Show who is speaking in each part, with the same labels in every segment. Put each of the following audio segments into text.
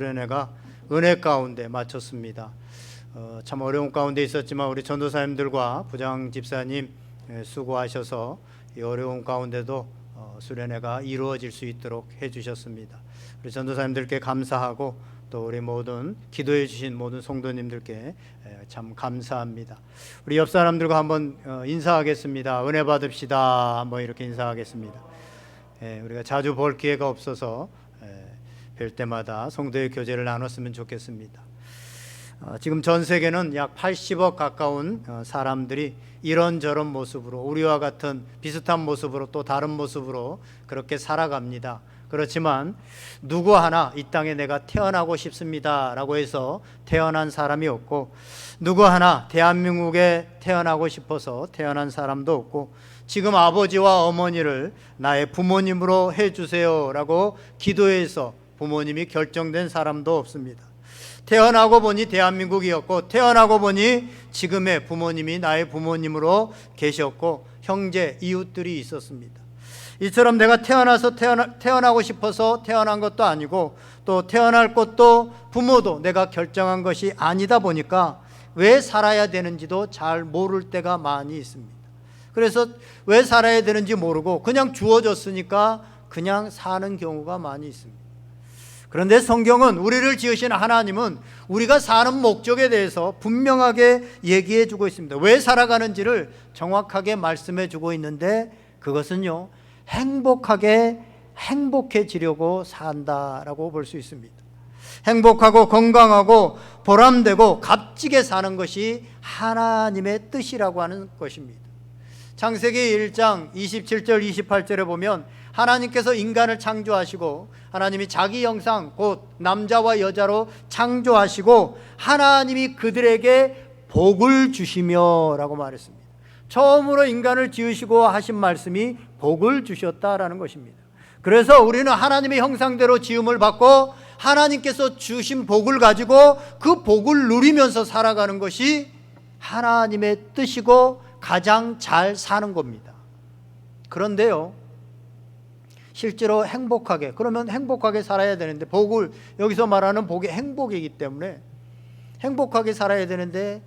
Speaker 1: 수련회가 은혜 가운데 마쳤습니다. 참 어려운 가운데 있었지만 우리 전도사님들과 부장 집사님 수고하셔서 이 어려운 가운데도 수련회가 이루어질 수 있도록 해주셨습니다. 우리 전도사님들께 감사하고 또 우리 모든 기도해 주신 모든 성도님들께 참 감사합니다. 우리 옆 사람들과 한번 인사하겠습니다. 은혜 받읍시다. 한번 이렇게 인사하겠습니다. 우리가 자주 볼 기회가 없어서 뵐 때마다 성도의 교제를 나눴으면 좋겠습니다. 지금 전 세계는 약 80억 가까운 사람들이 이런저런 모습으로 우리와 같은 비슷한 모습으로 또 다른 모습으로 그렇게 살아갑니다. 그렇지만 누구 하나 이 땅에 내가 태어나고 싶습니다 라고 해서 태어난 사람이 없고, 누구 하나 대한민국에 태어나고 싶어서 태어난 사람도 없고, 지금 아버지와 어머니를 나의 부모님으로 해주세요 라고 기도해서 부모님이 결정된 사람도 없습니다. 태어나고 보니 대한민국이었고, 태어나고 보니 지금의 부모님이 나의 부모님으로 계셨고, 형제 이웃들이 있었습니다. 이처럼 내가 태어나고 싶어서 태어난 것도 아니고, 또 태어날 것도 부모도 내가 결정한 것이 아니다 보니까 왜 살아야 되는지도 잘 모를 때가 많이 있습니다. 그래서 왜 살아야 되는지 모르고 그냥 주어졌으니까 그냥 사는 경우가 많이 있습니다. 그런데 성경은, 우리를 지으신 하나님은 우리가 사는 목적에 대해서 분명하게 얘기해 주고 있습니다. 왜 살아가는지를 정확하게 말씀해 주고 있는데, 그것은요, 행복해지려고 산다라고 볼 수 있습니다. 행복하고 건강하고 보람되고 값지게 사는 것이 하나님의 뜻이라고 하는 것입니다. 창세기 1장 27절 28절에 보면 하나님께서 인간을 창조하시고, 하나님이 자기 형상 곧 남자와 여자로 창조하시고 하나님이 그들에게 복을 주시며 라고 말했습니다. 처음으로 인간을 지으시고 하신 말씀이 복을 주셨다라는 것입니다. 그래서 우리는 하나님의 형상대로 지음을 받고 하나님께서 주신 복을 가지고 그 복을 누리면서 살아가는 것이 하나님의 뜻이고 가장 잘 사는 겁니다. 그런데요, 실제로 그러면 행복하게 살아야 되는데, 복을, 여기서 말하는 복이 행복이기 때문에 행복하게 살아야 되는데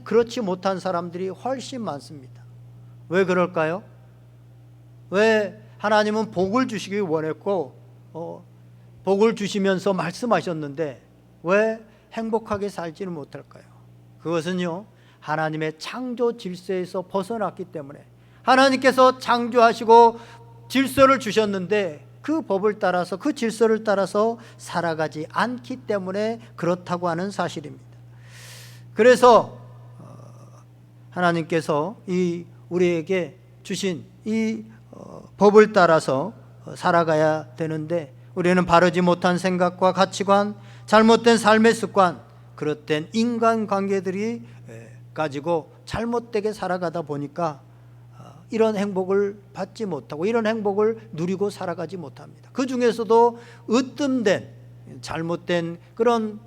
Speaker 1: 그렇지 못한 사람들이 훨씬 많습니다. 왜 그럴까요? 왜 하나님은 복을 주시기 원했고 복을 주시면서 말씀하셨는데 왜 행복하게 살지는 못할까요? 그것은요, 하나님의 창조 질서에서 벗어났기 때문에, 하나님께서 창조하시고 질서를 주셨는데 그 법을 따라서, 그 질서를 따라서 살아가지 않기 때문에 그렇다고 하는 사실입니다. 그래서 하나님께서 우리에게 주신 이 법을 따라서 살아가야 되는데, 우리는 바르지 못한 생각과 가치관, 잘못된 삶의 습관, 그릇된 인간관계들이 가지고 잘못되게 살아가다 보니까 이런 행복을 받지 못하고 이런 행복을 누리고 살아가지 못합니다. 그 중에서도 으뜸된 잘못된 그런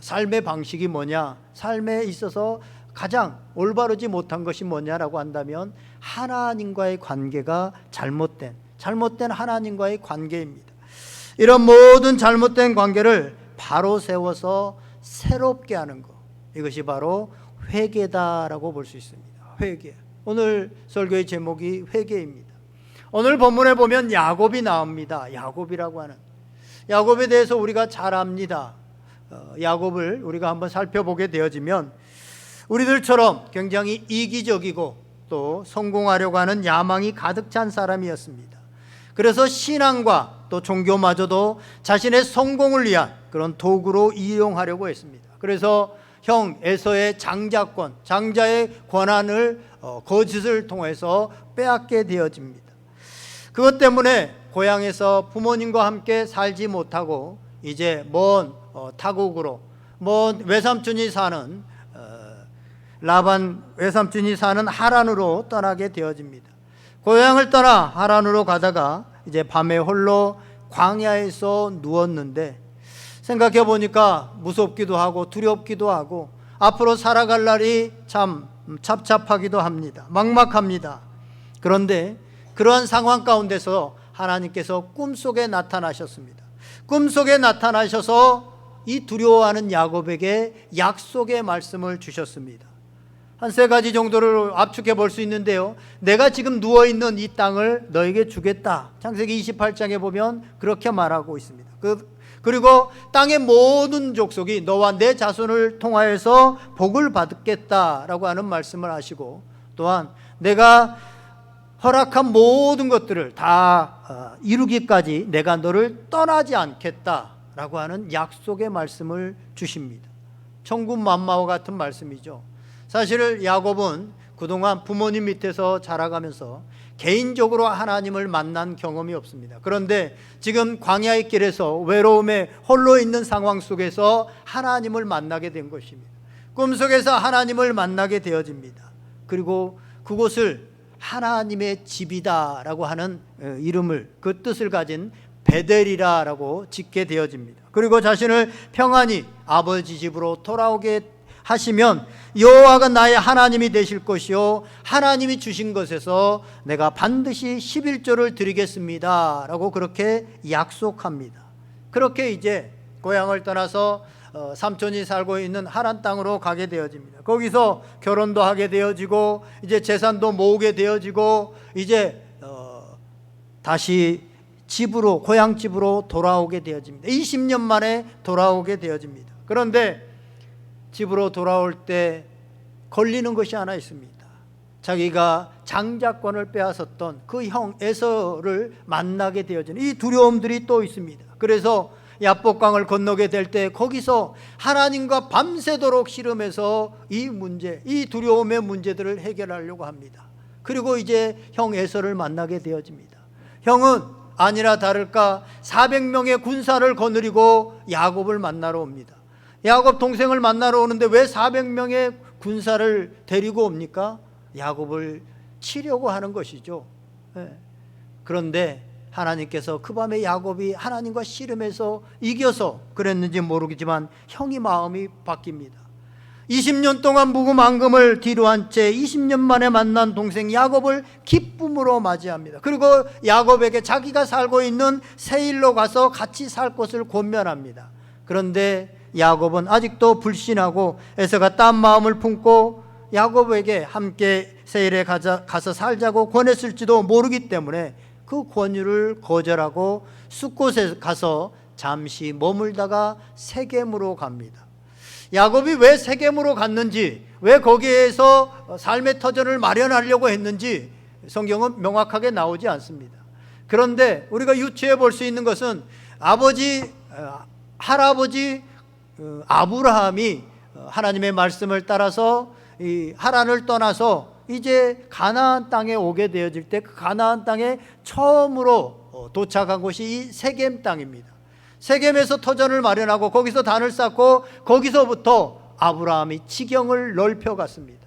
Speaker 1: 삶의 방식이 뭐냐, 삶에 있어서 가장 올바르지 못한 것이 뭐냐라고 한다면 하나님과의 관계가 잘못된 하나님과의 관계입니다. 이런 모든 잘못된 관계를 바로 세워서 새롭게 하는 것, 이것이 바로 회개다라고 볼 수 있습니다. 회개. 오늘 설교의 제목이 회개입니다. 오늘 본문에 보면 야곱이 나옵니다. 야곱이라고 하는, 야곱에 대해서 우리가 잘 압니다. 야곱을 우리가 한번 살펴보게 되어지면 우리들처럼 굉장히 이기적이고 또 성공하려고 하는 야망이 가득 찬 사람이었습니다. 그래서 신앙과 또 종교마저도 자신의 성공을 위한 그런 도구로 이용하려고 했습니다. 그래서 형 에서의 장자의 권한을 거짓을 통해서 빼앗게 되어집니다. 그것 때문에 고향에서 부모님과 함께 살지 못하고 이제 먼 타국으로, 먼 외삼촌이 사는 라반 외삼촌이 사는 하란으로 떠나게 되어집니다. 고향을 떠나 하란으로 가다가 이제 밤에 홀로 광야에서 누웠는데, 생각해 보니까 무섭기도 하고 두렵기도 하고 앞으로 살아갈 날이 참 찹찹하기도 합니다. 막막합니다. 그런데 그러한 상황 가운데서 하나님께서 꿈속에 나타나셨습니다. 꿈속에 나타나셔서 이 두려워하는 야곱에게 약속의 말씀을 주셨습니다. 한 세 가지 정도를 압축해 볼 수 있는데요, 내가 지금 누워있는 이 땅을 너에게 주겠다. 창세기 28장에 보면 그렇게 말하고 있습니다. 그리고 땅의 모든 족속이 너와 내 자손을 통하여서 복을 받겠다라고 하는 말씀을 하시고, 또한 내가 허락한 모든 것들을 다 이루기까지 내가 너를 떠나지 않겠다라고 하는 약속의 말씀을 주십니다. 천군만마와 같은 말씀이죠. 사실 야곱은 그동안 부모님 밑에서 자라가면서 개인적으로 하나님을 만난 경험이 없습니다. 그런데 지금 광야의 길에서 외로움에 홀로 있는 상황 속에서 하나님을 만나게 된 것입니다. 꿈속에서 하나님을 만나게 되어집니다. 그리고 그곳을 하나님의 집이다라고 하는 이름을, 그 뜻을 가진 베델이라고 짓게 되어집니다. 그리고 자신을 평안히 아버지 집으로 돌아오게 하시면 여호와가 나의 하나님이 되실 것이요 하나님이 주신 것에서 내가 반드시 11조를 드리겠습니다 라고 그렇게 약속합니다. 그렇게 이제 고향을 떠나서 삼촌이 살고 있는 하란 땅으로 가게 되어집니다. 거기서 결혼도 하게 되어지고 이제 재산도 모으게 되어지고 이제 다시 집으로, 고향 집으로 돌아오게 되어집니다. 20년 만에 돌아오게 되어집니다. 그런데 집으로 돌아올 때 걸리는 것이 하나 있습니다. 자기가 장자권을 빼앗았던 그 형 에서를 만나게 되어지는 이 두려움들이 또 있습니다. 그래서 야복강을 건너게 될 때 거기서 하나님과 밤새도록 씨름해서 이 문제, 이 두려움의 문제들을 해결하려고 합니다. 그리고 이제 형 에서를 만나게 되어집니다. 형은 아니라 다를까 400명의 군사를 거느리고 야곱을 만나러 옵니다. 야곱 동생을 만나러 오는데 왜 400명의 군사를 데리고 옵니까? 야곱을 치려고 하는 것이죠. 그런데 하나님께서 그 밤에 야곱이 하나님과 씨름해서 이겨서 그랬는지 모르겠지만 형이 마음이 바뀝니다. 20년 동안 묵음앙금을 뒤로한 채 20년 만에 만난 동생 야곱을 기쁨으로 맞이합니다. 그리고 야곱에게 자기가 살고 있는 세일로 가서 같이 살 곳을 권면합니다. 그런데 야곱은 아직도 불신하고 에서가 딴 마음을 품고 야곱에게 함께 세일에 가서 살자고 권했을지도 모르기 때문에 그 권유를 거절하고 숫곳에 가서 잠시 머물다가 세겜으로 갑니다. 야곱이 왜 세겜으로 갔는지, 왜 거기에서 삶의 터전을 마련하려고 했는지 성경은 명확하게 나오지 않습니다. 그런데 우리가 유추해 볼 수 있는 것은 할아버지 아브라함이 하나님의 말씀을 따라서 이 하란을 떠나서 이제 가나안 땅에 오게 되어질 때 그 가나안 땅에 처음으로 도착한 곳이 이 세겜 땅입니다. 세겜에서 터전을 마련하고 거기서 단을 쌓고 거기서부터 아브라함이 지경을 넓혀갔습니다.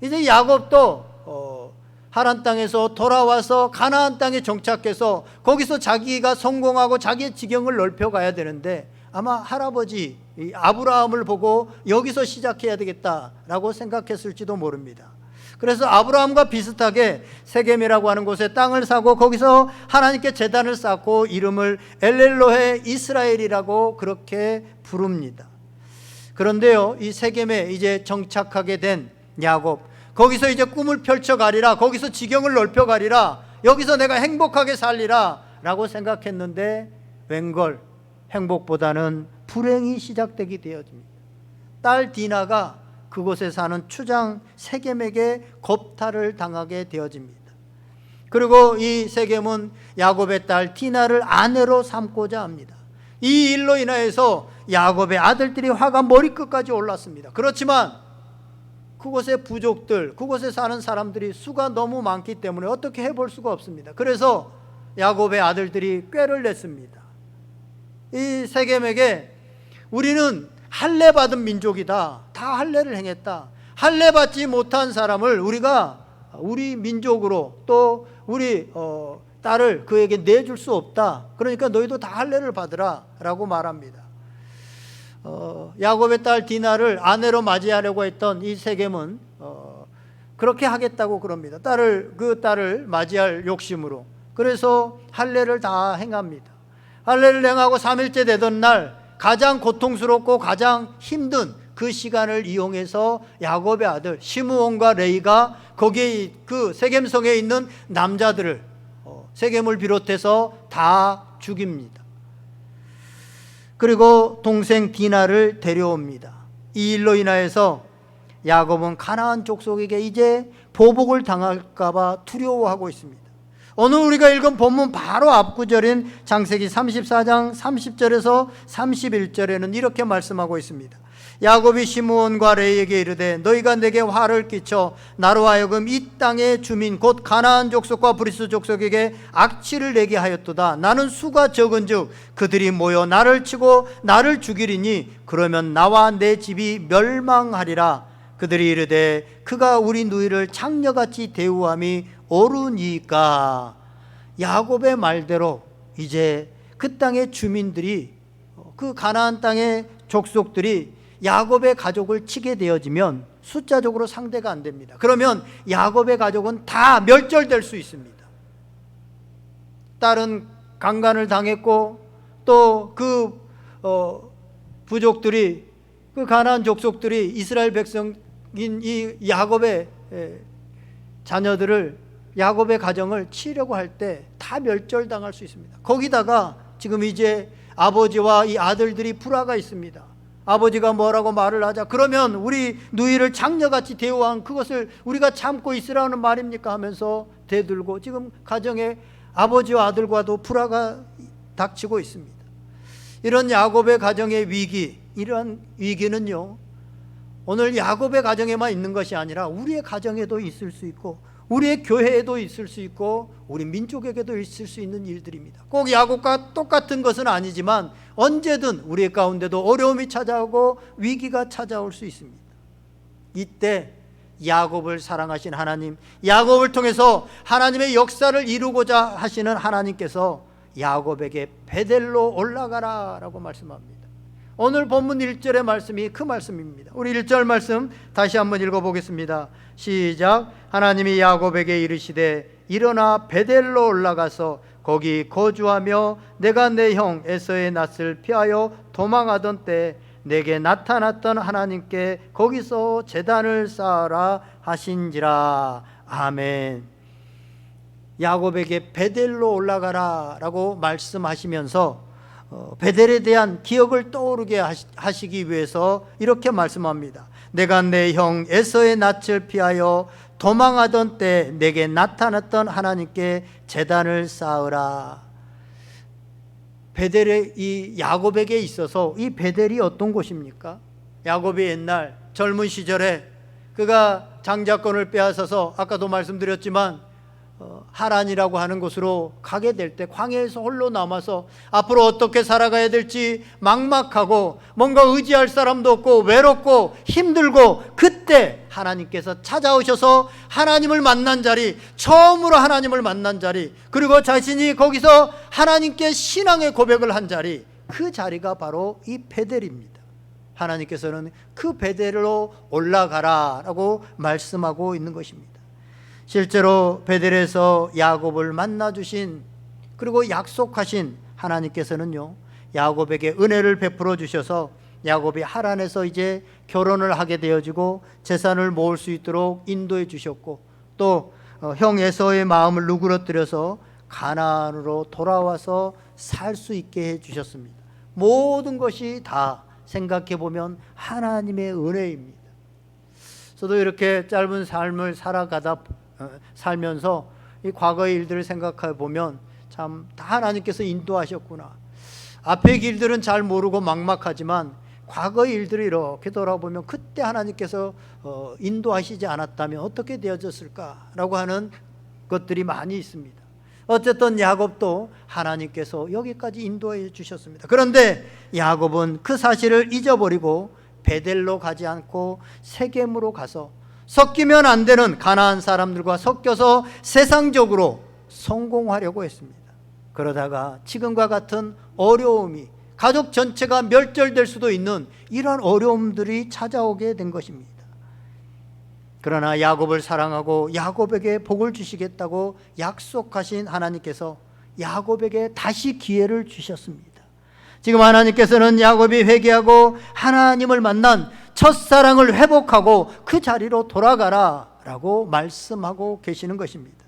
Speaker 1: 이제 야곱도 하란 땅에서 돌아와서 가나안 땅에 정착해서 거기서 자기가 성공하고 자기의 지경을 넓혀가야 되는데 아마 할아버지 아브라함을 보고 여기서 시작해야 되겠다라고 생각했을지도 모릅니다. 그래서 아브라함과 비슷하게 세겜이라고 하는 곳에 땅을 사고 거기서 하나님께 제단을 쌓고 이름을 엘렐로헤 이스라엘이라고 그렇게 부릅니다. 그런데요, 이 세겜에 이제 정착하게 된 야곱, 거기서 이제 꿈을 펼쳐가리라, 거기서 지경을 넓혀가리라, 여기서 내가 행복하게 살리라 라고 생각했는데 웬걸 행복보다는 불행이 시작되게 되어집니다. 딸 디나가 그곳에 사는 추장 세겜에게 겁탈을 당하게 되어집니다. 그리고 이 세겜은 야곱의 딸 디나를 아내로 삼고자 합니다. 이 일로 인하여서 야곱의 아들들이 화가 머리끝까지 올랐습니다. 그렇지만 그곳의 부족들, 그곳에 사는 사람들이 수가 너무 많기 때문에 어떻게 해볼 수가 없습니다. 그래서 야곱의 아들들이 꾀를 냈습니다. 이 세겜에게 우리는 할례 받은 민족이다. 다 할례를 행했다. 할례 받지 못한 사람을 우리 민족으로 또 우리 딸을 그에게 내줄 수 없다. 그러니까 너희도 다 할례를 받으라 라고 말합니다. 야곱의 딸 디나를 아내로 맞이하려고 했던 이 세겜은 그렇게 하겠다고 그럽니다. 그 딸을 맞이할 욕심으로. 그래서 할례를 다 행합니다. 할례를 행하고 3일째 되던 날 가장 고통스럽고 가장 힘든 그 시간을 이용해서 야곱의 아들 시므온과 레위가 거기에 그 세겜성에 있는 남자들을 세겜을 비롯해서 다 죽입니다. 그리고 동생 디나를 데려옵니다. 이 일로 인하여서 야곱은 가나안 족속에게 이제 보복을 당할까 봐 두려워하고 있습니다. 오늘 우리가 읽은 본문 바로 앞 구절인 창세기 34장 30절에서 31절에는 이렇게 말씀하고 있습니다. 야곱이 시므온과 레위에게 이르되 너희가 내게 화를 끼쳐 나로 하여금 이 땅의 주민 곧 가나안 족속과 브리스 족속에게 악취를 내게 하였도다. 나는 수가 적은즉 그들이 모여 나를 치고 나를 죽이리니 그러면 나와 내 집이 멸망하리라. 그들이 이르되 그가 우리 누이를 창녀같이 대우함이 옳으니까. 야곱의 말대로 이제 그 땅의 주민들이, 그 가나안 땅의 족속들이 야곱의 가족을 치게 되어지면 숫자적으로 상대가 안 됩니다. 그러면 야곱의 가족은 다 멸절될 수 있습니다. 딸은 강간을 당했고 또 그 부족들이, 그 가나안 족속들이 이스라엘 백성인 이 야곱의 자녀들을, 야곱의 가정을 치려고 할 때 다 멸절당할 수 있습니다. 거기다가 지금 이제 아버지와 이 아들들이 불화가 있습니다. 아버지가 뭐라고 말을 하자 그러면 우리 누이를 장녀같이 대우한 그것을 우리가 참고 있으라는 말입니까 하면서 대들고 지금 가정에 아버지와 아들과도 불화가 닥치고 있습니다. 이런 야곱의 가정의 위기, 이러한 위기는요 오늘 야곱의 가정에만 있는 것이 아니라 우리의 가정에도 있을 수 있고 우리의 교회에도 있을 수 있고 우리 민족에게도 있을 수 있는 일들입니다. 꼭 야곱과 똑같은 것은 아니지만 언제든 우리 가운데도 어려움이 찾아오고 위기가 찾아올 수 있습니다. 이때 야곱을 사랑하신 하나님, 야곱을 통해서 하나님의 역사를 이루고자 하시는 하나님께서 야곱에게 베델로 올라가라 라고 말씀합니다. 오늘 본문 1절의 말씀이 그 말씀입니다. 우리 1절 말씀 다시 한번 읽어보겠습니다. 시작. 하나님이 야곱에게 이르시되 일어나 베델로 올라가서 거기 거주하며 내가 내 형 에서의 낯을 피하여 도망하던 때 내게 나타났던 하나님께 거기서 제단을 쌓아라 하신지라. 아멘. 야곱에게 베델로 올라가라 라고 말씀하시면서 베델에 대한 기억을 떠오르게 하시기 위해서 이렇게 말씀합니다. 내가 내 형 에서의 낯을 피하여 도망하던 때 내게 나타났던 하나님께 제단을 쌓으라. 베델의 이 야곱에게 있어서 이 베델이 어떤 곳입니까? 야곱이 옛날 젊은 시절에 그가 장자권을 빼앗아서 아까도 말씀드렸지만 하란이라고 하는 곳으로 가게 될 때 광야에서 홀로 남아서 앞으로 어떻게 살아가야 될지 막막하고 뭔가 의지할 사람도 없고 외롭고 힘들고, 그때 하나님께서 찾아오셔서 하나님을 만난 자리, 처음으로 하나님을 만난 자리, 그리고 자신이 거기서 하나님께 신앙의 고백을 한 자리, 그 자리가 바로 이 베델입니다. 하나님께서는 그 베델로 올라가라 라고 말씀하고 있는 것입니다. 실제로 베델에서 야곱을 만나주신, 그리고 약속하신 하나님께서는요, 야곱에게 은혜를 베풀어 주셔서 야곱이 하란에서 이제 결혼을 하게 되어지고 재산을 모을 수 있도록 인도해 주셨고, 또 형 에서의 마음을 누그러뜨려서 가나안으로 돌아와서 살 수 있게 해 주셨습니다. 모든 것이 다 생각해 보면 하나님의 은혜입니다. 저도 이렇게 짧은 삶을 살면서 이 과거의 일들을 생각해 보면 참 다 하나님께서 인도하셨구나. 앞의 길들은 잘 모르고 막막하지만 과거의 일들을 이렇게 돌아보면 그때 하나님께서 인도하시지 않았다면 어떻게 되어졌을까라고 하는 것들이 많이 있습니다. 어쨌든 야곱도 하나님께서 여기까지 인도해 주셨습니다. 그런데 야곱은 그 사실을 잊어버리고 베델로 가지 않고 세겜으로 가서 섞이면 안 되는 가나안 사람들과 섞여서 세상적으로 성공하려고 했습니다. 그러다가 지금과 같은 어려움이, 가족 전체가 멸절될 수도 있는 이러한 어려움들이 찾아오게 된 것입니다. 그러나 야곱을 사랑하고 야곱에게 복을 주시겠다고 약속하신 하나님께서 야곱에게 다시 기회를 주셨습니다. 지금 하나님께서는 야곱이 회개하고 하나님을 만난 첫사랑을 회복하고 그 자리로 돌아가라 라고 말씀하고 계시는 것입니다.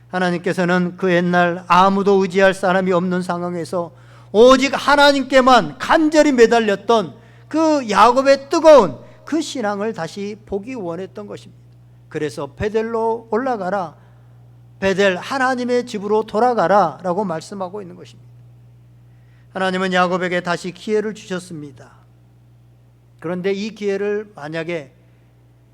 Speaker 1: 하나님께서는 그 옛날 아무도 의지할 사람이 없는 상황에서 오직 하나님께만 간절히 매달렸던 그 야곱의 뜨거운 그 신앙을 다시 보기 원했던 것입니다. 그래서 베델로 올라가라, 베델 하나님의 집으로 돌아가라 라고 말씀하고 있는 것입니다. 하나님은 야곱에게 다시 기회를 주셨습니다. 그런데 이 기회를 만약에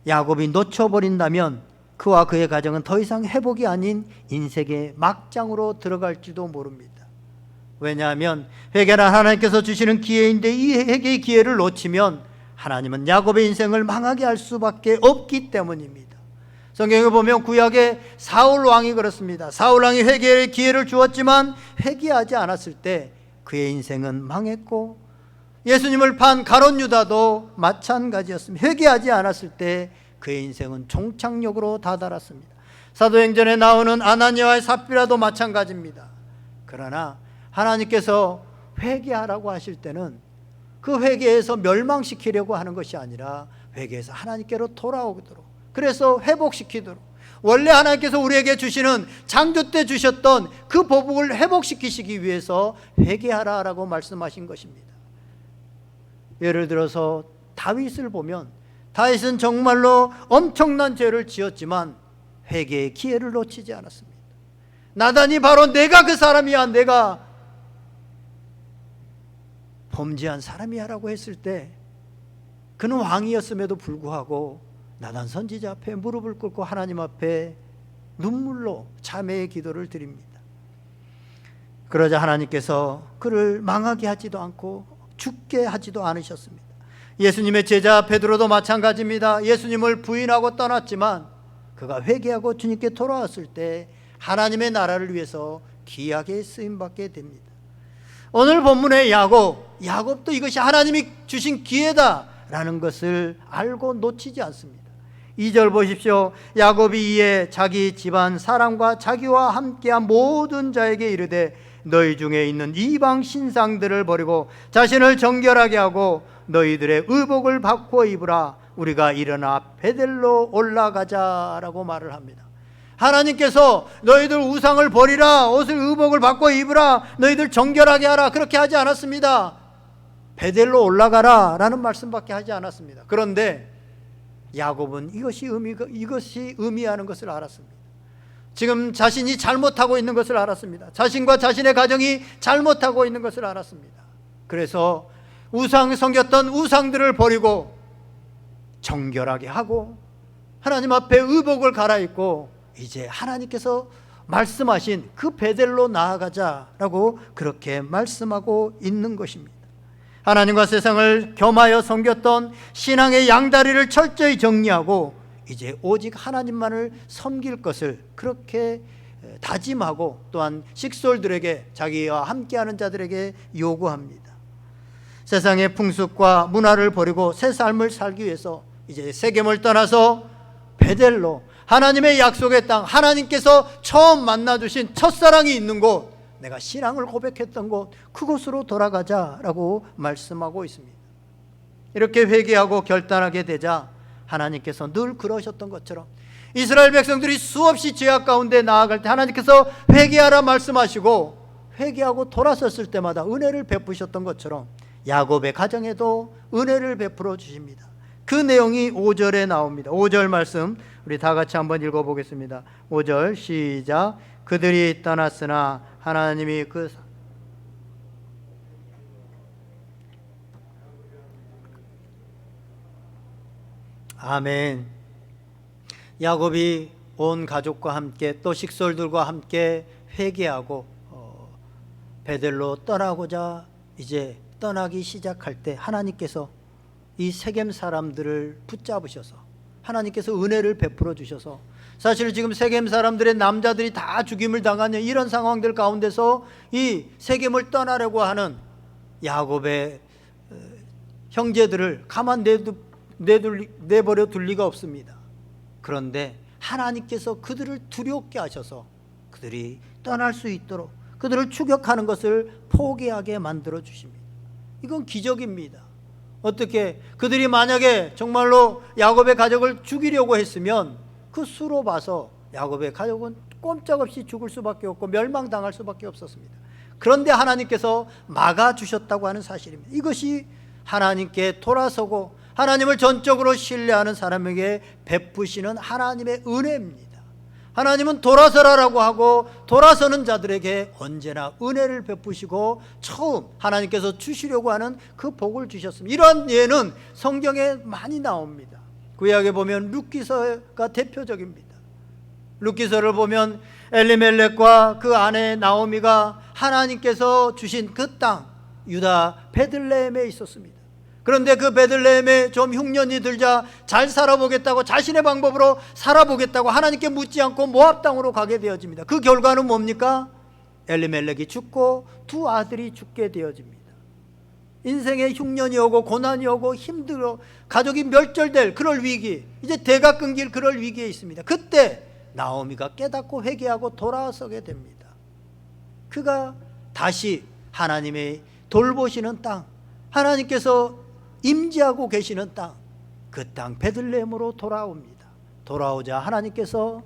Speaker 1: 야곱이 놓쳐버린다면 그와 그의 가정은 더 이상 회복이 아닌 인생의 막장으로 들어갈지도 모릅니다. 왜냐하면 회개는 하나님께서 주시는 기회인데 이 회개의 기회를 놓치면 하나님은 야곱의 인생을 망하게 할 수밖에 없기 때문입니다. 성경에 보면 구약에 사울 왕이 그렇습니다. 사울 왕이 회개의 기회를 주었지만 회개하지 않았을 때 그의 인생은 망했고, 예수님을 판 가룟 유다도 마찬가지였습니다. 회개하지 않았을 때 그의 인생은 종착역으로 다다랐습니다. 사도행전에 나오는 아나니아의 삽비라도 마찬가지입니다. 그러나 하나님께서 회개하라고 하실 때는 그 회개에서 멸망시키려고 하는 것이 아니라 회개에서 하나님께로 돌아오도록, 그래서 회복시키도록, 원래 하나님께서 우리에게 주시는 창조 때 주셨던 그 보복을 회복시키시기 위해서 회개하라라고 말씀하신 것입니다. 예를 들어서 다윗을 보면 다윗은 정말로 엄청난 죄를 지었지만 회개의 기회를 놓치지 않았습니다. 나단이 바로 내가 그 사람이야, 내가 범죄한 사람이야 라고 했을 때 그는 왕이었음에도 불구하고 나단 선지자 앞에 무릎을 꿇고 하나님 앞에 눈물로 자매의 기도를 드립니다. 그러자 하나님께서 그를 망하게 하지도 않고 죽게 하지도 않으셨습니다. 예수님의 제자 베드로도 마찬가지입니다. 예수님을 부인하고 떠났지만 그가 회개하고 주님께 돌아왔을 때 하나님의 나라를 위해서 귀하게 쓰임받게 됩니다. 오늘 본문의 야곱도 이것이 하나님이 주신 기회다라는 것을 알고 놓치지 않습니다. 2절 보십시오. 야곱이 이에 자기 집안 사람과 자기와 함께한 모든 자에게 이르되 너희 중에 있는 이방 신상들을 버리고 자신을 정결하게 하고 너희들의 의복을 바꾸어 입으라. 우리가 일어나 베델로 올라가자라고 말을 합니다. 하나님께서 너희들 우상을 버리라, 옷을 의복을 바꿔 입으라, 너희들 정결하게 하라, 그렇게 하지 않았습니다. 베델로 올라가라 라는 말씀밖에 하지 않았습니다. 그런데 야곱은 이것이 의미하는 것을 알았습니다. 지금 자신이 잘못하고 있는 것을 알았습니다. 자신과 자신의 가정이 잘못하고 있는 것을 알았습니다. 그래서 섬겼던 우상들을 버리고 정결하게 하고 하나님 앞에 의복을 갈아입고 이제 하나님께서 말씀하신 그 베델로 나아가자라고 그렇게 말씀하고 있는 것입니다. 하나님과 세상을 겸하여 섬겼던 신앙의 양다리를 철저히 정리하고 이제 오직 하나님만을 섬길 것을 그렇게 다짐하고 또한 식솔들에게, 자기와 함께하는 자들에게 요구합니다. 세상의 풍습과 문화를 버리고 새 삶을 살기 위해서 이제 세겜을 떠나서 베델로, 하나님의 약속의 땅, 하나님께서 처음 만나주신 첫사랑이 있는 곳, 내가 신앙을 고백했던 곳, 그곳으로 돌아가자라고 말씀하고 있습니다. 이렇게 회개하고 결단하게 되자 하나님께서 늘 그러셨던 것처럼 이스라엘 백성들이 수없이 죄악 가운데 나아갈 때 하나님께서 회개하라 말씀하시고 회개하고 돌아섰을 때마다 은혜를 베푸셨던 것처럼 야곱의 가정에도 은혜를 베풀어 주십니다. 그 내용이 5절에 나옵니다. 5절 말씀 우리 다 같이 한번 읽어보겠습니다. 5절 시작. 그들이 떠났으나 하나님이 아멘. 야곱이 온 가족과 함께 또 식솔들과 함께 회개하고 베델로 떠나고자 이제 떠나기 시작할 때 하나님께서 이 세겜 사람들을 붙잡으셔서 하나님께서 은혜를 베풀어 주셔서, 사실 지금 세겜 사람들의 남자들이 다 죽임을 당하는 이런 상황들 가운데서 이 세겜을 떠나려고 하는 야곱의 형제들을 가만 내버려 둘 리가 없습니다. 그런데 하나님께서 그들을 두렵게 하셔서 그들이 떠날 수 있도록,
Speaker 2: 그들을 추격하는 것을 포기하게 만들어 주십니다. 이건 기적입니다. 어떻게 그들이 만약에 정말로 야곱의 가족을 죽이려고 했으면 그 수로 봐서 야곱의 가족은 꼼짝없이 죽을 수밖에 없고 멸망당할 수밖에 없었습니다. 그런데 하나님께서 막아주셨다고 하는 사실입니다. 이것이 하나님께 돌아서고 하나님을 전적으로 신뢰하는 사람에게 베푸시는 하나님의 은혜입니다. 하나님은 돌아서라라고 하고 돌아서는 자들에게 언제나 은혜를 베푸시고 처음 하나님께서 주시려고 하는 그 복을 주셨습니다. 이러한 예는 성경에 많이 나옵니다. 구약에 보면 룻기서가 대표적입니다. 룻기서를 보면 엘리멜렉과 그 아내 나오미가 하나님께서 주신 그 땅 유다 베들레헴에 있었습니다. 그런데 그 베들레헴에 좀 흉년이 들자 잘 살아보겠다고 자신의 방법으로 살아보겠다고 하나님께 묻지 않고 모압 땅으로 가게 되어집니다. 그 결과는 뭡니까? 엘리멜렉이 죽고 두 아들이 죽게 되어집니다. 인생에 흉년이 오고 고난이 오고 힘들어 가족이 멸절될 그럴 위기, 이제 대가 끊길 그럴 위기에 있습니다. 그때 나오미가 깨닫고 회개하고 돌아서게 됩니다. 그가 다시 하나님의 돌보시는 땅, 하나님께서 임재하고 계시는 땅, 그 땅 베들레헴으로 돌아옵니다. 돌아오자 하나님께서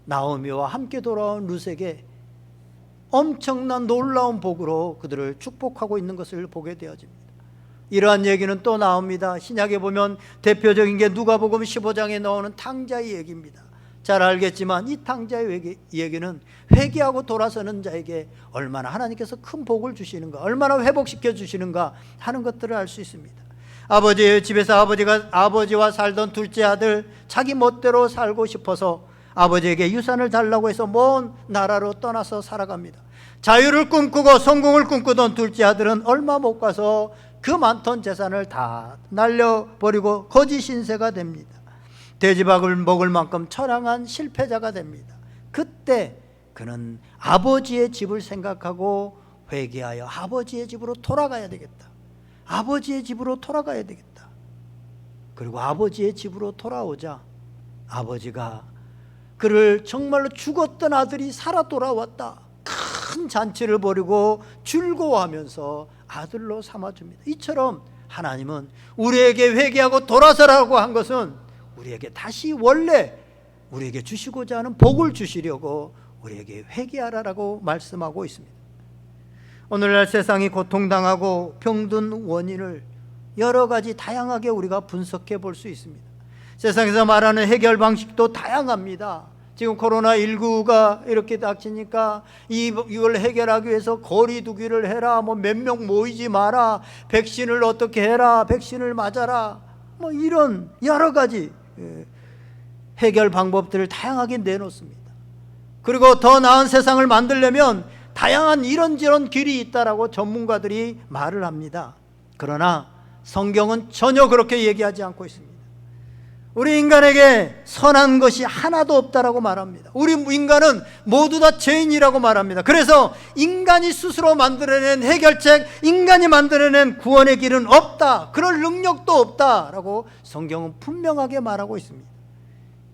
Speaker 2: 나오미와 함께 돌아온 룻에게 엄청난 놀라운 복으로 그들을 축복하고 있는 것을 보게 되어집니다. 이러한 얘기는 또 나옵니다. 신약에 보면 대표적인 게 누가복음 15장에 나오는 탕자의 얘기입니다. 잘 알겠지만 이 탕자의 얘기는 회개하고 돌아서는 자에게 얼마나 하나님께서 큰 복을 주시는가, 얼마나 회복시켜 주시는가 하는 것들을 알 수 있습니다. 아버지의 집에서 아버지와 살던 둘째 아들, 자기 멋대로 살고 싶어서 아버지에게 유산을 달라고 해서 먼 나라로 떠나서 살아갑니다. 자유를 꿈꾸고 성공을 꿈꾸던 둘째 아들은 얼마 못 가서 그 많던 재산을 다 날려버리고 거지 신세가 됩니다. 돼지밥을 먹을 만큼 처량한 실패자가 됩니다. 그때 그는 아버지의 집을 생각하고 회개하여 아버지의 집으로 돌아가야 되겠다. 아버지의 집으로 돌아가야 되겠다. 그리고 아버지의 집으로 돌아오자 아버지가 그를 정말로 죽었던 아들이 살아 돌아왔다, 큰 잔치를 벌이고 즐거워하면서 아들로 삼아줍니다. 이처럼 하나님은 우리에게 회개하고 돌아서라고 한 것은 우리에게 다시 원래 우리에게 주시고자 하는 복을 주시려고 우리에게 회개하라라고 말씀하고 있습니다. 오늘날 세상이 고통당하고 병든 원인을 여러 가지 다양하게 우리가 분석해 볼 수 있습니다. 세상에서 말하는 해결 방식도 다양합니다. 지금 코로나19가 이렇게 닥치니까 이걸 해결하기 위해서 거리 두기를 해라, 뭐 몇 명 모이지 마라, 백신을 어떻게 해라, 백신을 맞아라, 뭐 이런 여러 가지 해결 방법들을 다양하게 내놓습니다. 그리고 더 나은 세상을 만들려면 다양한 이런저런 길이 있다라고 전문가들이 말을 합니다. 그러나 성경은 전혀 그렇게 얘기하지 않고 있습니다. 우리 인간에게 선한 것이 하나도 없다라고 말합니다. 우리 인간은 모두 다 죄인이라고 말합니다. 그래서 인간이 스스로 만들어낸 해결책, 인간이 만들어낸 구원의 길은 없다, 그럴 능력도 없다라고 성경은 분명하게 말하고 있습니다.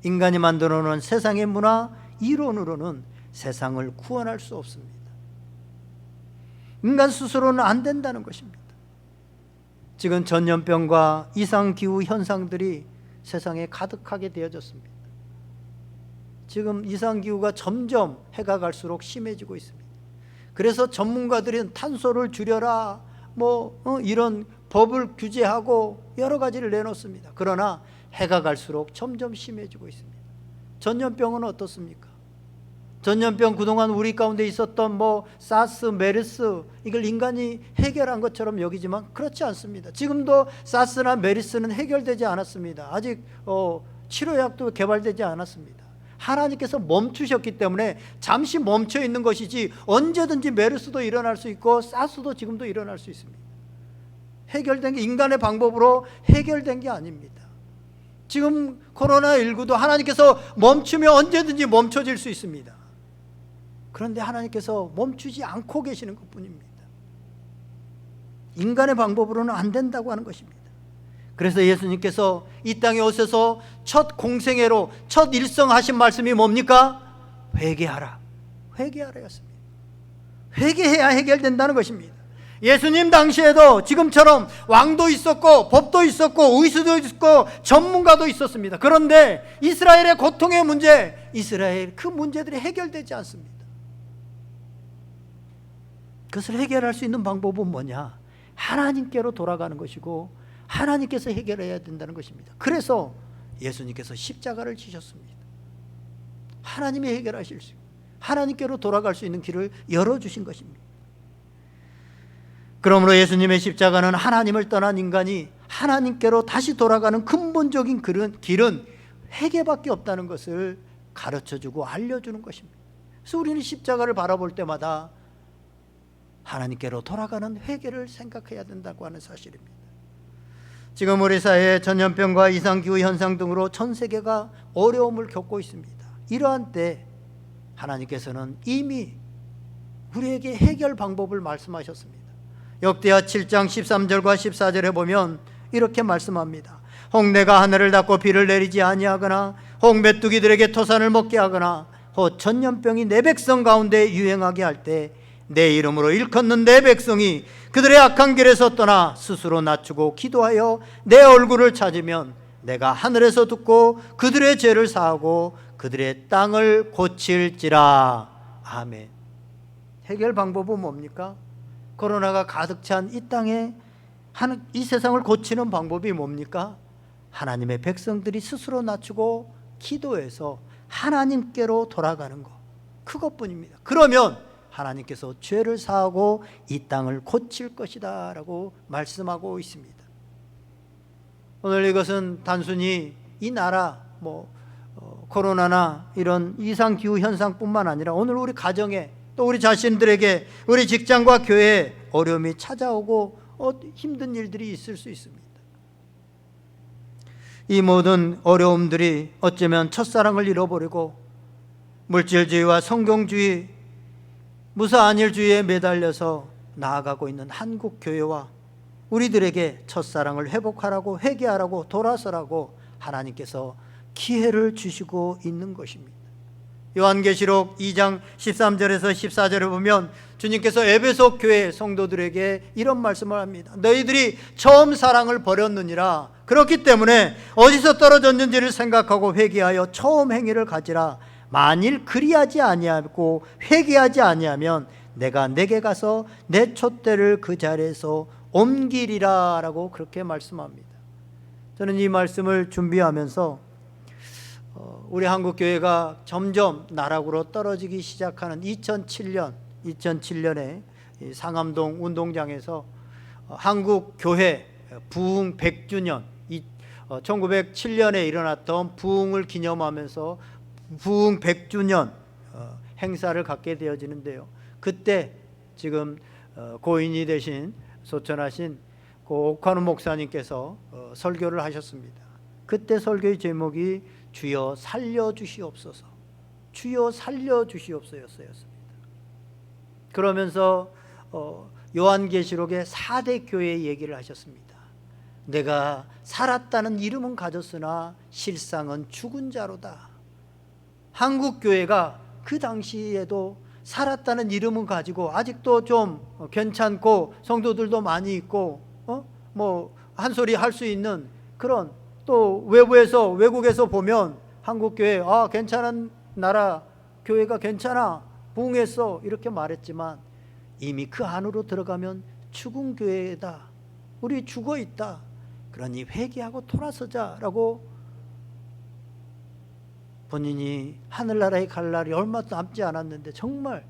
Speaker 2: 인간이 만들어 놓은 세상의 문화, 이론으로는 세상을 구원할 수 없습니다. 인간 스스로는 안 된다는 것입니다. 지금 전염병과 이상기후 현상들이 세상에 가득하게 되어졌습니다. 지금 이상기후가 점점 해가 갈수록 심해지고 있습니다. 그래서 전문가들은 탄소를 줄여라, 이런 법을 규제하고 여러 가지를 내놓습니다. 그러나 해가 갈수록 점점 심해지고 있습니다. 전염병은 어떻습니까? 전염병 그동안 우리 가운데 있었던 사스, 메르스, 이걸 인간이 해결한 것처럼 여기지만 그렇지 않습니다. 지금도 사스나 메르스는 해결되지 않았습니다. 아직 치료약도 개발되지 않았습니다. 하나님께서 멈추셨기 때문에 잠시 멈춰 있는 것이지 언제든지 메르스도 일어날 수 있고 사스도 지금도 일어날 수 있습니다. 해결된 게 인간의 방법으로 해결된 게 아닙니다. 지금 코로나19도 하나님께서 멈추면 언제든지 멈춰질 수 있습니다. 그런데 하나님께서 멈추지 않고 계시는 것뿐입니다. 인간의 방법으로는 안 된다고 하는 것입니다. 그래서 예수님께서 이 땅에 오셔서 첫 공생애로 첫 일성하신 말씀이 뭡니까? 회개하라, 회개하라였습니다. 회개해야 해결된다는 것입니다. 예수님 당시에도 지금처럼 왕도 있었고 법도 있었고 의수도 있었고 전문가도 있었습니다. 그런데 이스라엘의 고통의 문제, 이스라엘 그 문제들이 해결되지 않습니다. 그것을 해결할 수 있는 방법은 뭐냐? 하나님께로 돌아가는 것이고 하나님께서 해결해야 된다는 것입니다. 그래서 예수님께서 십자가를 지셨습니다. 하나님이 해결하실 수, 하나님께로 돌아갈 수 있는 길을 열어주신 것입니다. 그러므로 예수님의 십자가는 하나님을 떠난 인간이 하나님께로 다시 돌아가는 근본적인 길은 회개밖에 없다는 것을 가르쳐주고 알려주는 것입니다. 그래서 우리는 십자가를 바라볼 때마다 하나님께로 돌아가는 회개를 생각해야 된다고 하는 사실입니다. 지금 우리 사회에 전염병과 이상기후 현상 등으로 전 세계가 어려움을 겪고 있습니다. 이러한 때 하나님께서는 이미 우리에게 해결 방법을 말씀하셨습니다. 역대하 7장 13절과 14절에 보면 이렇게 말씀합니다. 홍내가 하늘을 닫고 비를 내리지 아니하거나 홍 메뚜기들에게 토산을 먹게 하거나 혹 전염병이 내 백성 가운데 유행하게 할 때 내 이름으로 일컫는 내 백성이 그들의 악한 길에서 떠나 스스로 낮추고 기도하여 내 얼굴을 찾으면 내가 하늘에서 듣고 그들의 죄를 사하고 그들의 땅을 고칠지라. 아멘. 해결 방법은 뭡니까? 코로나가 가득 찬 이 땅에 이 세상을 고치는 방법이 뭡니까? 하나님의 백성들이 스스로 낮추고 기도해서 하나님께로 돌아가는 것, 그것뿐입니다. 그러면 하나님께서 죄를 사하고 이 땅을 고칠 것이다 라고 말씀하고 있습니다. 오늘 이것은 단순히 이 나라 코로나나 이런 이상기후 현상뿐만 아니라 오늘 우리 가정에 또 우리 자신들에게 우리 직장과 교회에 어려움이 찾아오고 힘든 일들이 있을 수 있습니다. 이 모든 어려움들이 어쩌면 첫사랑을 잃어버리고 물질주의와 성경주의, 무사안일주의에 매달려서 나아가고 있는 한국 교회와 우리들에게 첫사랑을 회복하라고, 회개하라고, 돌아서라고 하나님께서 기회를 주시고 있는 것입니다. 요한계시록 2장 13절에서 14절을 보면 주님께서 에베소 교회 성도들에게 이런 말씀을 합니다. 너희들이 처음 사랑을 버렸느니라. 그렇기 때문에 어디서 떨어졌는지를 생각하고 회개하여 처음 행위를 가지라. 만일 그리하지 아니하고 회개하지 아니하면 내가 내게 가서 내 촛대를 그 자리에서 옮기리라 라고 그렇게 말씀합니다. 저는 이 말씀을 준비하면서 우리 한국교회가 점점 나락으로 떨어지기 시작하는 2007년에 상암동 운동장에서 한국교회 부흥 100주년 1907년에 일어났던 부흥을 기념하면서 부흥 100주년 행사를 갖게 되어지는데요. 그때 지금 고인이 되신 소천하신 옥환우 목사님께서 설교를 하셨습니다. 그때 설교의 제목이 주여 살려주시옵소서, 주여 살려주시옵소서였습니다. 그러면서 요한계시록의 4대 교회 얘기를 하셨습니다. 내가 살았다는 이름은 가졌으나 실상은 죽은 자로다. 한국교회가 그 당시에도 살았다는 이름은 가지고 아직도 좀 괜찮고 성도들도 많이 있고 한 소리 할 수 있는 그런, 또 외국에서 보면 한국교회 괜찮은 나라, 교회가 괜찮아, 부흥했어 이렇게 말했지만 이미 그 안으로 들어가면 죽은 교회다, 우리 죽어 있다, 그러니 회개하고 돌아서자라고 본인이 하늘나라에 갈 날이 얼마 남지 않았는데 정말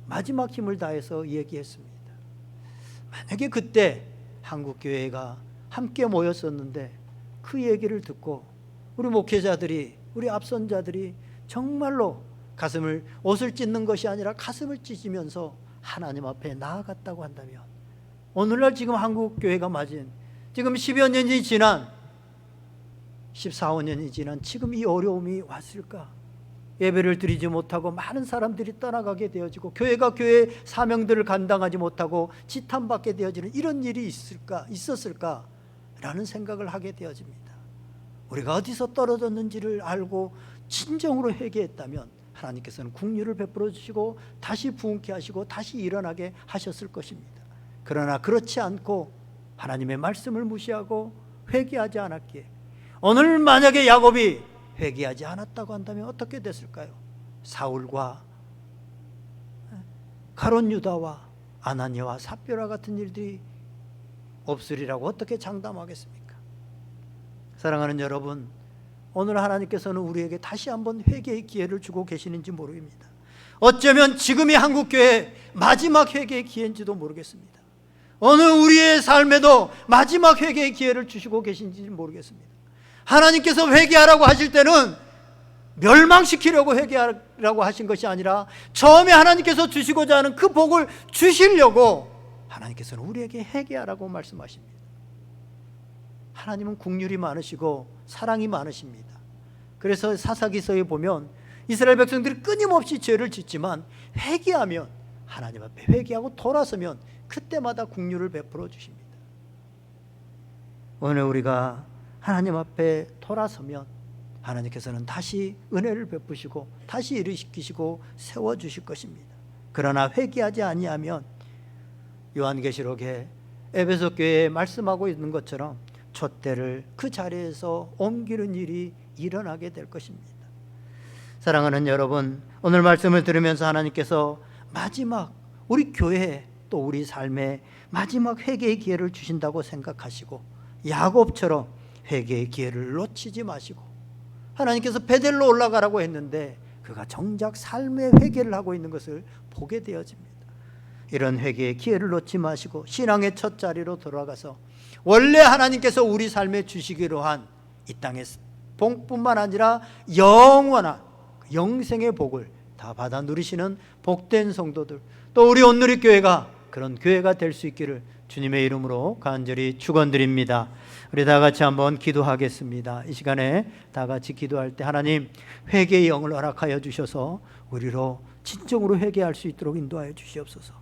Speaker 2: 마지막 힘을 다해서 얘기했습니다. 만약에 그때 한국교회가 함께 모였었는데 그 얘기를 듣고 우리 목회자들이, 우리 앞선자들이 정말로 옷을 찢는 것이 아니라 가슴을 찢으면서 하나님 앞에 나아갔다고 한다면 오늘날 지금 한국교회가 맞은 지금 10여 년이 지난 14, 15년이 지난 지금 이 어려움이 왔을까? 예배를 드리지 못하고 많은 사람들이 떠나가게 되어지고 교회가 교회의 사명들을 감당하지 못하고 지탄받게 되어지는 이런 일이 있었을까? 라는 생각을 하게 되어집니다. 우리가 어디서 떨어졌는지를 알고 진정으로 회개했다면 하나님께서는 긍휼을 베풀어 주시고 다시 부흥케 하시고 다시 일어나게 하셨을 것입니다. 그러나 그렇지 않고 하나님의 말씀을 무시하고 회개하지 않았기에 오늘 만약에 야곱이 회개하지 않았다고 한다면 어떻게 됐을까요? 사울과 가룟 유다와 아나니아와 삽비라 같은 일들이 없으리라고 어떻게 장담하겠습니까? 사랑하는 여러분, 오늘 하나님께서는 우리에게 다시 한번 회개의 기회를 주고 계시는지 모릅니다. 어쩌면 지금이 한국교회의 마지막 회개의 기회인지도 모르겠습니다. 어느 우리의 삶에도 마지막 회개의 기회를 주시고 계신지 모르겠습니다. 하나님께서 회개하라고 하실 때는 멸망시키려고 회개하라고 하신 것이 아니라 처음에 하나님께서 주시고자 하는 그 복을 주시려고 하나님께서는 우리에게 회개하라고 말씀하십니다. 하나님은 긍휼이 많으시고 사랑이 많으십니다. 그래서 사사기서에 보면 이스라엘 백성들이 끊임없이 죄를 짓지만 회개하면, 하나님 앞에 회개하고 돌아서면 그때마다 긍휼을 베풀어 주십니다. 오늘 우리가 하나님 앞에 돌아서면 하나님께서는 다시 은혜를 베푸시고 다시 일으키시고 세워주실 것입니다. 그러나 회개하지 아니하면 요한계시록에 에베소 교회에 말씀하고 있는 것처럼 촛대를 그 자리에서 옮기는 일이 일어나게 될 것입니다. 사랑하는 여러분, 오늘 말씀을 들으면서 하나님께서 마지막 우리 교회 또 우리 삶에 마지막 회개의 기회를 주신다고 생각하시고 야곱처럼 회개의 기회를 놓치지 마시고, 하나님께서 베델로 올라가라고 했는데 그가 정작 삶의 회개를 하고 있는 것을 보게 되어집니다. 이런 회개의 기회를 놓지 마시고 신앙의 첫 자리로 돌아가서 원래 하나님께서 우리 삶에 주시기로 한 이 땅의 복뿐만 아니라 영원한 영생의 복을 다 받아 누리시는 복된 성도들, 또 우리 온누리교회가 그런 교회가 될 수 있기를 주님의 이름으로 간절히 축원드립니다. 우리 다 같이 한번 기도하겠습니다. 이 시간에 다 같이 기도할 때 하나님 회개의 영을 허락하여 주셔서 우리로 진정으로 회개할 수 있도록 인도하여 주시옵소서.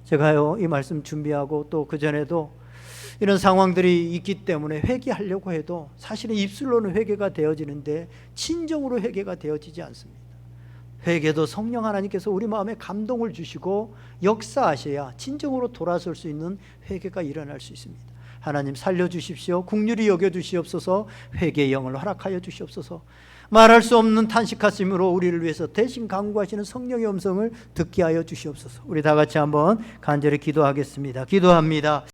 Speaker 2: 제가요 이 말씀 준비하고 또 그전에도 이런 상황들이 있기 때문에 회개하려고 해도 사실은 입술로는 회개가 되어지는데 진정으로 회개가 되어지지 않습니다. 회개도 성령 하나님께서 우리 마음에 감동을 주시고 역사하셔야 진정으로 돌아설 수 있는 회개가 일어날 수 있습니다. 하나님 살려주십시오. 긍휼히 여겨주시옵소서. 회개의 영을 허락하여 주시옵소서. 말할 수 없는 탄식하심으로 우리를 위해서 대신 간구하시는 성령의 음성을 듣게 하여 주시옵소서. 우리 다 같이 한번 간절히 기도하겠습니다. 기도합니다.